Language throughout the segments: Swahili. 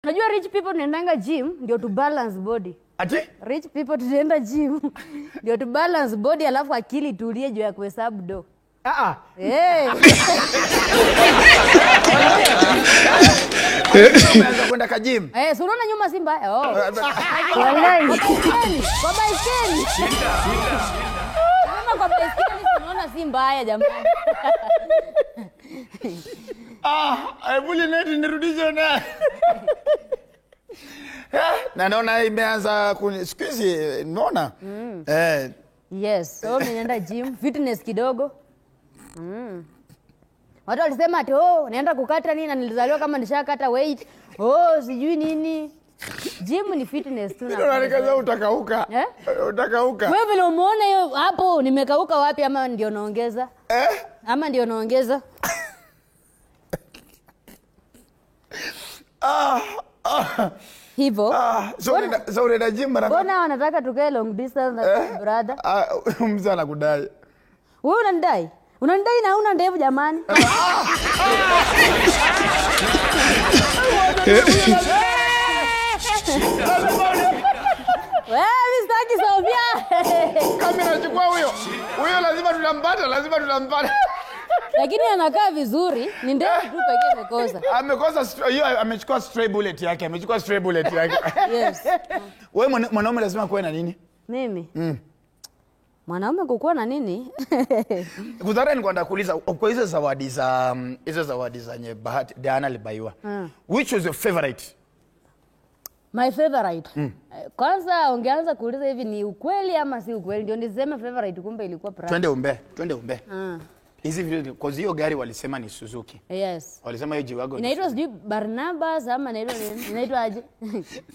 Unajua rich people tunaendanga gym ndio to balance body. Ati? Rich people tunaenda gym ndio to balance body alafu akili tulie juu ya kuhesabu do. Umeanza kwenda ka gym? So unaona nyuma si mbaya. Wallahi. Kwa baiskeli. Kama kwa baiskeli unaona si mbaya jamani. Buli neti nirudishe na. Na naona imeanza kunisikizi naona. Yes, so ninaenda gym, fitness kidogo. Watu walisema ati naenda kukata nini na nilizaliwa kama nishakata weight. Sijui nini. Gym ni fitness tu na. Ndio nikaza utakauka. Utakauka. Wewe vile umeona hiyo hapo nimekauka wapi ama ndio naongeza? Ama ndio naongeza? Hivo. So unaenda gym mara ngapi? Mbona wanataka tukae long distance na brother? Mzee anakudai. Wewe unanidai? Unanidai na una ndevu jamani. Wewe sitaki Sofia. Kama nachukua huyo. Huyo lazima tunampata. Lakini anakaa vizuri, ni ndevu tu pekee amekosa. Amekosa hiyo amechukua stray bullet yake. Yes. Wewe mwanaume lazima kuwe na nini? Mimi? Mwanaume kukuwa na nini? Kuzara nikuanda kuuliza kwa hizo zawadi za nye Bahati Diana libaiwa. Which was your favorite? My favorite. Kwanza ungeanza kuuliza hivi ni ukweli ama si ukweli ndio niseme favorite kumbe ilikuwa Prado. Twende umbe. Hizi video kwa hiyo gari walisema ni Suzuki. Yes. Walisema hiyo Jiwago. Inaitwa sijui Barnabas ama inaitwa aje?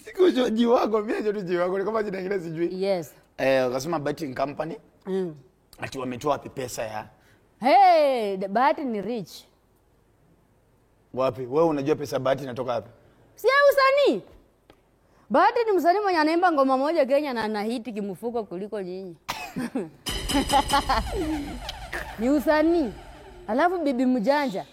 Siku Jiwago, mimi ndio Jiwago, ni kama jina lingine sijui. Yes. Wakasema betting company. Ati wametoa wapi pesa ya? Bahati ni rich. Wapi? Wewe unajua pesa Bahati inatoka wapi? Si usanii. Bahati ni msanii mwenye anaimba ngoma moja Kenya na ana hiti kimfuko kuliko nyinyi. Ni usanii. Alafu bibi mjanja.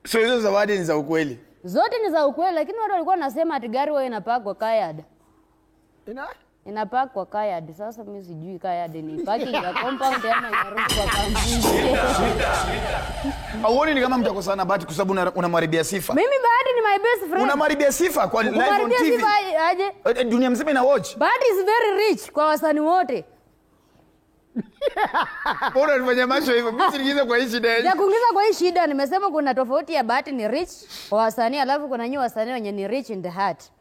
So hizo zawadi ni za ukweli? Zote ni za ukweli lakini watu walikuwa wanasema ati gari wewe inapakwa Kayad. Inapakwa Kayad. Sasa mimi sijui Kayad ni parking ya compound ama inarudi kwa kampuni. Auoni ni kama mtakosana Bahati kwa sababu unamharibia sifa? Mimi Bahati ni my best friend. Unamharibia sifa kwa live on TV. Aje? Dunia mzima ina watch. Bahati is very rich kwa wasanii wote. Bora nifanye macho hivyo. Mimi siniingize kwa hii shida. Ya kuingiza kwa hii shida nimesema kuna tofauti ya Bahati ni rich kwa wasanii alafu kuna nyinyi wasanii wenye ni rich in the heart.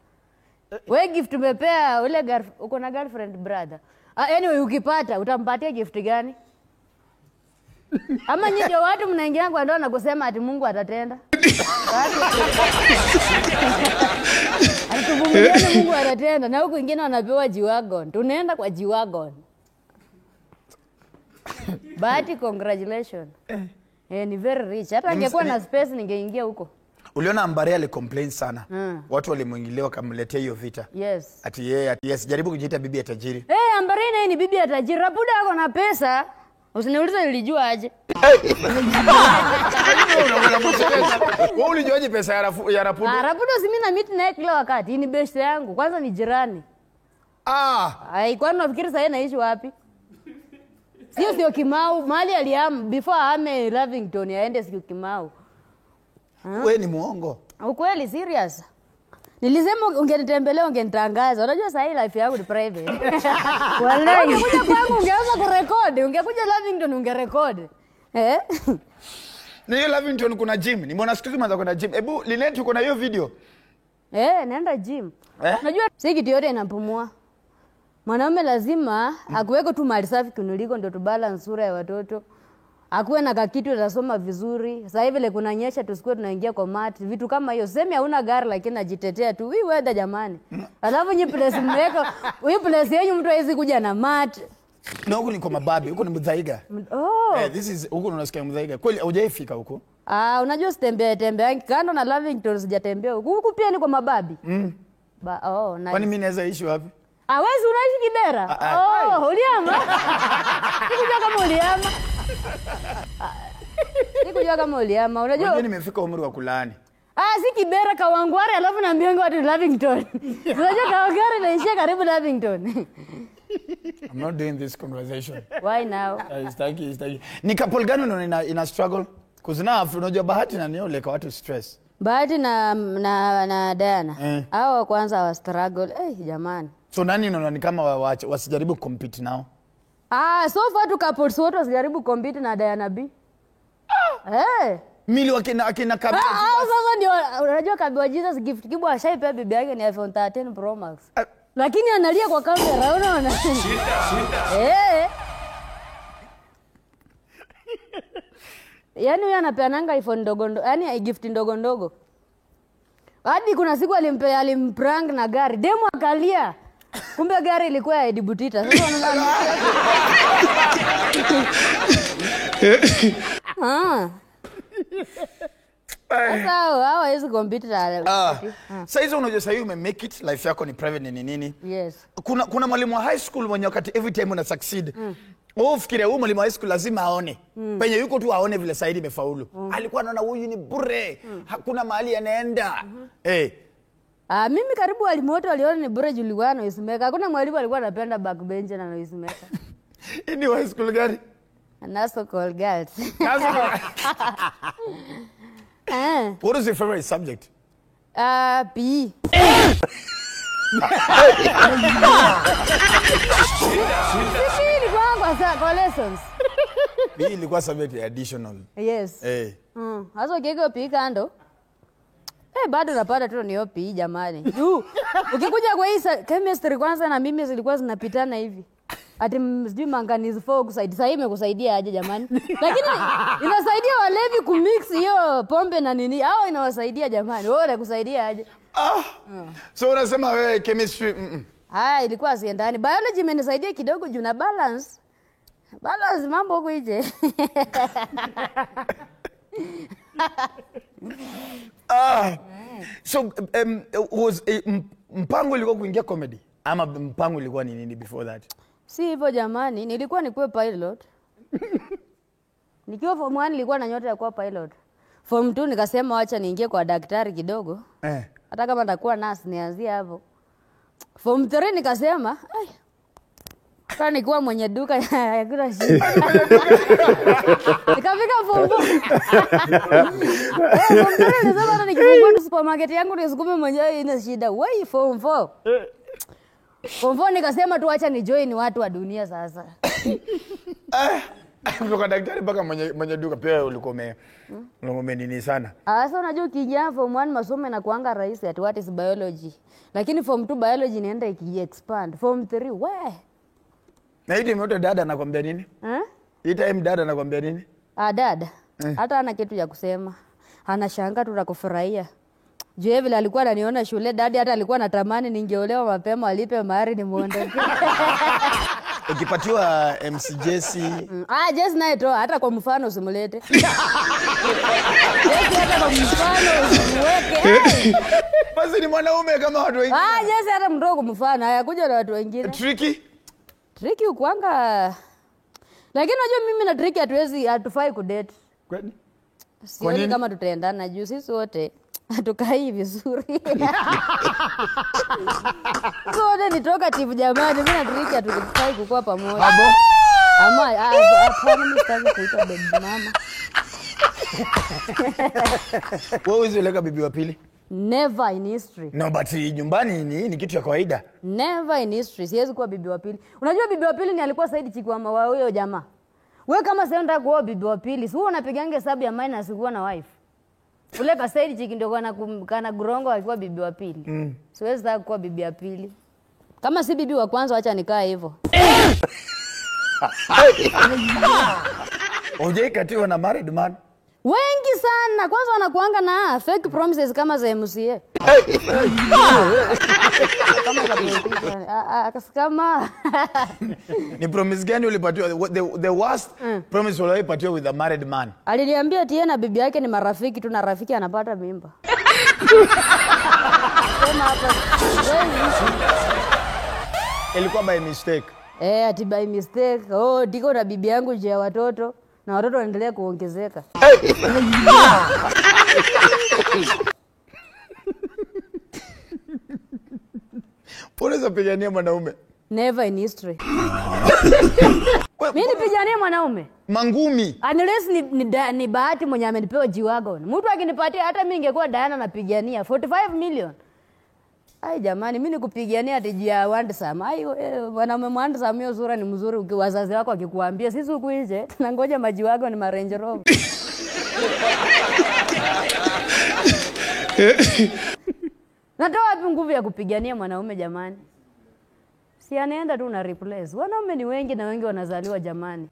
Wewe gift umepea ule uko na girlfriend brother. Anyway ukipata utampatia gift gani? Ama nyinyi watu mnaingia kwa ndoa na kusema ati Mungu atatenda. Atuvumilie Mungu atatenda na huko wengine wanapewa Jiwagon. Tunaenda kwa Jiwagon. Bahati congratulations. Ni very rich. Hata angekuwa na space ningeingia huko. Uliona Ambare alicomplain sana. Watu walimuingilia wakamletea hiyo vita. Yes. Ati yeye jaribu kujiita bibi ya tajiri. Ambare naye ni bibi ya tajiri. Rapuda ako na pesa. Usiniulize nilijua aje. Wewe ulijuaje pesa ya Rapuda? Rapuda si mimi na meet naye kila wakati. Ni best yangu. Kwanza ni jirani. Kwani unafikiri sasa naishi wapi? Sio Kimau, mali alihama before ahame Lavington aende sio Kimau. Wewe ni muongo. Ukweli serious. Nilisema ungenitembelea ungenitangaza. Unajua sasa hii life yangu ni private. Wallahi. Ungekuja kwangu ungeanza kurekodi, ungekuja Lavington ungerekodi. Ni Lavington kuna gym. Nimeona siku hizi kwenda gym. Hebu Linet uko na hiyo video? Naenda gym. Unajua si kitu yote inapumua. Mwanaume lazima akuweko tu mali safi kunuliko ndio tu balance sura ya watoto. Akuwe na kakitu atasoma vizuri. Sasa hivi ile kunanyesha tusikue tunaingia kwa mat. Vitu kama hiyo. Sema hauna gari lakini najitetea tu. Hii weather jamani. Alafu nyi place mmeweka, hii place yenu mtu haizi kuja na mat. Na huko ni kwa mababi, huko ni Mudhaiga. This is huko unasikia Mudhaiga. Kweli hujaifika huko? Unajua tembea kando na Lavington sijatembea huko. Huko pia ni kwa mababi. Nice. Kwani mimi naweza ishi wapi? Hawezi unaishi Kibera? Uliama? Sikujua kama uliama. Sikujua kama uliama. Unajua nimefika umri wa kulaani. Si Kibera Kawangware alafu naambianga watu Lavington. Unajua Kawangware inaishia karibu Lavington. I'm not doing this conversation. Why now? Istaki. Ni couple gani unaona ina struggle? Kuzina unajua Bahati na Neo leka watu stress. Bahati na Diana. Hao kwanza wa struggle. Jamani. So nani unaona ni kama wasijaribu compete nao? So far tu couples wote wasijaribu compete na Diana B. Mili akina Kabi. Sasa ndio unajua Kabi wa Jesus gift kibwa ashaipea bibi yake ni iPhone 13 Pro Max. Lakini analia kwa kamera unaona? Yaani huyu anapeananga iPhone ndogo, yaani gift ndogo ndogo. Hadi kuna siku alimprank na gari. Demo akalia. Kumbe gari ilikuwa ya Eddie Butita. Sasa unaona. Sasa hawezi compete na. Sasa hizo unajua sasa hivi make it life yako ni private ni nini? Yes. Kuna mwalimu wa high school mwenye wakati every time una succeed. Ufikiria huyu mwalimu wa high school lazima aone. Penye yuko tu aone vile Saidi imefaulu. Alikuwa anaona huyu ni bure. Hakuna mahali anaenda. Mimi karibu walimu wote waliona ni bure Juliano Ismeka. Hakuna mwalimu alikuwa anapenda backbench na Ismeka. Ni high school gani? Naso call girls. What is your favorite subject? PE. Kwa lessons. PE ilikuwa subject additional. Yes. Haso kiko PE kando. Bado napata tu ni PE jamani. Ukikuja kwa hii chemistry kwanza na mimi zilikuwa zinapitana hivi. Ati sijui manganese 4 sasa imekusaidia aje jamani? Lakini inasaidia walevi kumix hiyo pombe na nini? Hao inawasaidia jamani. Wewe unakusaidia aje? So unasema wewe chemistry ilikuwa siendani. Biology imenisaidia kidogo juu na balance. Balance mambo huko nje. So mpango ilikuwa kuingia comedy ama mpango ilikuwa ni nini before that? Si hivyo jamani, nilikuwa nikuwe pilot. Nikiwa form 1 nilikuwa na nyota ya kuwa pilot. Form 2 nikasema acha niingie kwa daktari kidogo. Hata kama nitakuwa nurse nianzie hapo. Form 3 nikasema, kama nikuwa mwenye duka hakuna shida. Nikafika form 4. Form 3 nisema hata nikifungua supermarket yangu nisikume mwenyewe ina shida. Why form 4? Form 4 nikasema tu acha ni join watu wa dunia sasa. Kutoka daktari mpaka mwenye duka pia ulikuwa nini sana. Sasa unajua kijana form 1 masomo na kuanga rahisi at what is biology. Lakini form 2 biology inaenda iki-expand. Form 3 Na hii mmoja dada anakuambia nini? Hii time dada anakuambia nini? Dada. Hata ana kitu ya kusema. Anashanga tu na kufurahia. Juu vile alikuwa ananiona shule dadi hata alikuwa anatamani ningeolewa mapema alipe mahari nimuondoke. Ukipatiwa MC Jesse. Jesse naye toa hata kwa mfano usimulete. Jesse hata kwa mfano usimweke. Basi ni mwanaume kama watu wengine. Jesse hata mdogo mfano hayakuja na watu wengine. Tricky ukuanga. Lakini unajua mimi na Tricky hatufai kudate. Kwani? Sioni kama tutaendana juu sisi wote hatukai vizuri. Sote ni talkative jamani, mimi na Tricky hatukufai kukua pamoja. Hapana mimi sitaki kuita baby mama. Wewe usieleka bibi wa pili? Never in history. No, but nyumbani ni kitu ya kawaida. Never in history. Siwezi kuwa bibi wa pili. Unajua bibi wa pili ni alikuwa Saidi Chikwama wa huyo jamaa. Wewe kama sasa unataka kuoa bibi wa pili, si wewe unapigange hesabu ya minus kuwa na wife. Ule ka Saidi Chiki ndio kana Gurongo alikuwa bibi wa pili. Siwezi taka kuwa bibi wa pili. Kama si bibi wa kwanza acha nikae hivyo. Oje katiwa na married man. Wengi sana. Kwanza wanakuanga na fake promises kama za MCA. Kama ni promise gani ulipatiwa? The worst promise ulipatiwa with a married man? Aliniambia tie na bibi yake ni marafiki tu na rafiki anapata mimba. Ilikuwa by mistake. Ati by mistake. Diko na bibi yangu je watoto na watoto waendelea kuongezeka. Unaweza pigania mwanaume? Never in history. Mimi nipiganie mwanaume? Mangumi. Unless ni bahati mwenye amenipewa G-Wagon. Mtu akinipatia hata mimi ningekuwa Diana napigania 45 million. Ai jamani, mimi nikupigania ati jia handsome. Ai wanaume handsome hiyo sura ni mzuri wazazi wako wakikuambia sisi huku nje tunangoja G-Wagon ni Range Rover. Natoa wapi nguvu ya kupigania mwanaume jamani? Si anaenda tu na replace. Wanaume ni wengi na wengi wanazaliwa jamani.